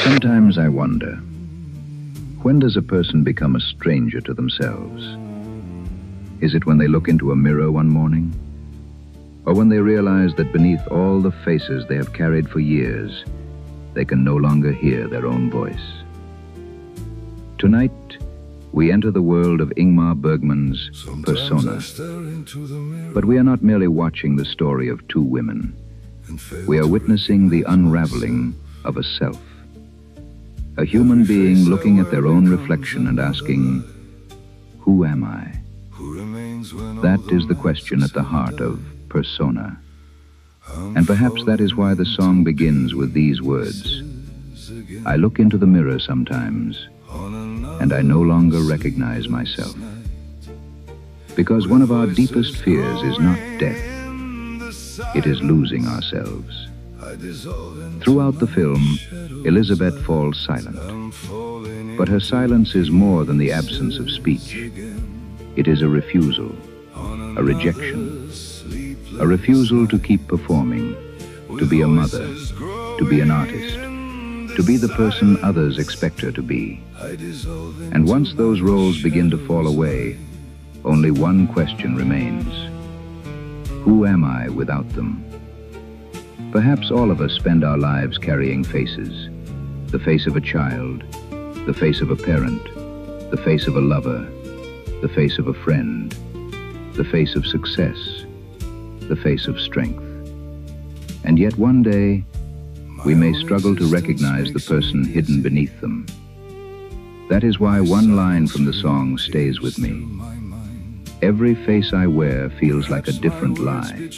Sometimes I wonder, when does a person become a stranger to themselves? Is it when they look into a mirror one morning? Or when they realize that beneath all the faces they have carried for years, they can no longer hear their own voice? Tonight, we enter the world of Ingmar Bergman's Persona. But we are not merely watching the story of two women. We are witnessing the unraveling of a self. A human being looking at their own reflection and asking, who am I? That is the question at the heart of Persona. And perhaps that is why the song begins with these words. I look into the mirror sometimes, and I no longer recognize myself. Because one of our deepest fears is not death, it is losing ourselves. Throughout the film, Elisabet falls silent. But her silence is more than the absence of speech. It is a refusal, a rejection, a refusal to keep performing, to be a mother, to be an artist, to be the person others expect her to be. And once those roles begin to fall away, only one question remains. Who am I without them? Perhaps all of us spend our lives carrying faces. The face of a child, the face of a parent, the face of a lover, the face of a friend, the face of success, the face of strength. And yet one day, we may struggle to recognize the person hidden beneath them. That is why one line from the song stays with me. Every face I wear feels like a different lie.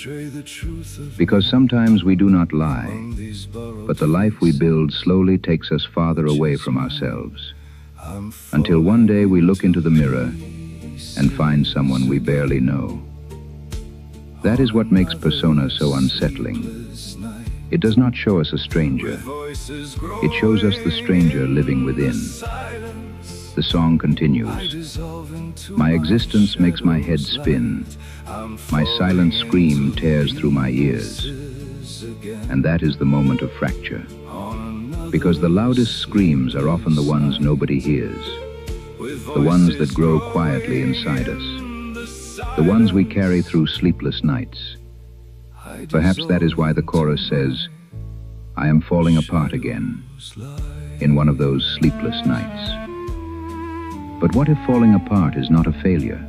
Because sometimes we do not lie, but the life we build slowly takes us farther away from ourselves, until one day we look into the mirror and find someone we barely know. That is what makes Persona so unsettling. It does not show us a stranger. It shows us the stranger living within. The song continues. My existence makes my head spin. My silent scream tears through my ears. And that is the moment of fracture. Because the loudest screams are often the ones nobody hears. The ones that grow quietly inside us. The ones we carry through sleepless nights. Perhaps that is why the chorus says, I am falling apart again, in one of those sleepless nights. But what if falling apart is not a failure?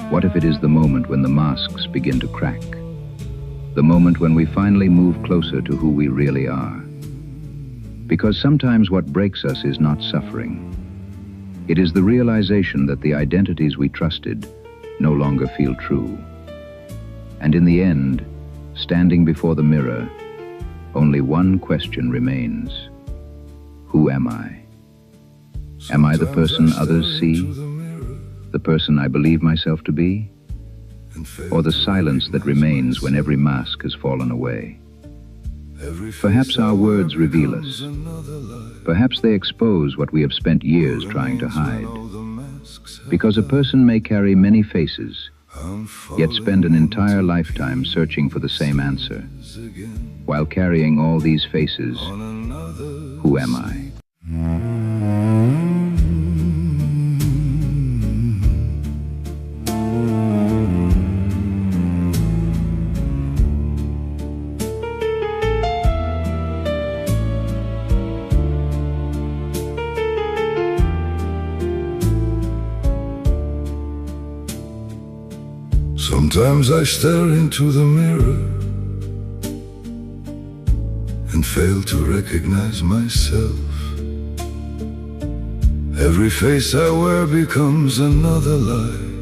What if it is the moment when the masks begin to crack? The moment when we finally move closer to who we really are? Because sometimes what breaks us is not suffering. It is the realization that the identities we trusted no longer feel true. And in the end, standing before the mirror, only one question remains. Who am I? Am I the person others see? The person I believe myself to be? Or the silence that remains when every mask has fallen away? Perhaps our words reveal us. Perhaps they expose what we have spent years trying to hide. Because a person may carry many faces, yet spend an entire lifetime searching for the same answer. While carrying all these faces, who am I? Sometimes I stare into the mirror and fail to recognize myself. Every face I wear becomes another lie.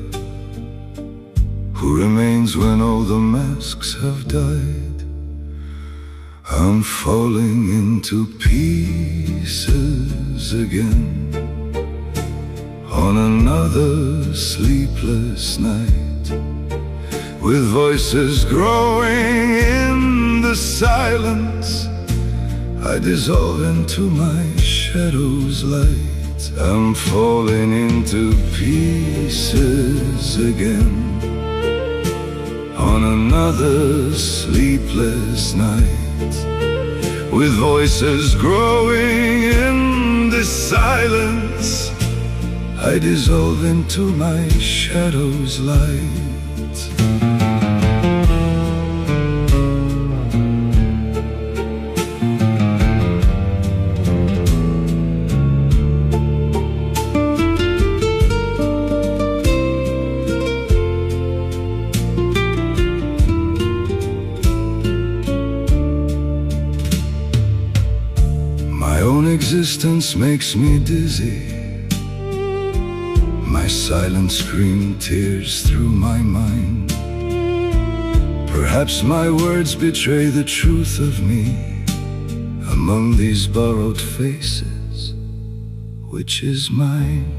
Who remains when all the masks have died? I'm falling into pieces again on another sleepless night. With voices growing in the silence, I dissolve into my shadow's light. I'm falling into pieces again on another sleepless night. with voices growing in this silence, I dissolve into my shadow's light. My own existence makes me dizzy. My silent scream tears through my mind. Perhaps my words betray the truth of me among these borrowed faces. Which is mine?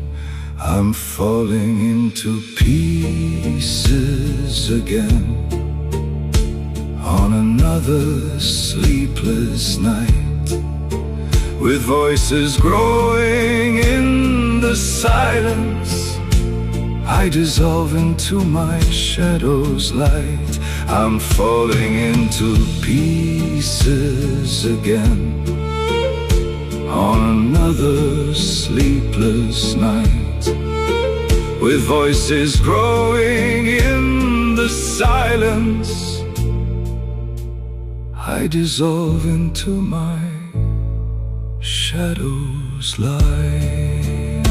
I'm falling into pieces again on another sleepless night, with voices growing in the silence. I dissolve into my shadow's light. I'm falling into pieces again on another sleepless night, with voices growing in the silence. I dissolve into my shadow's light.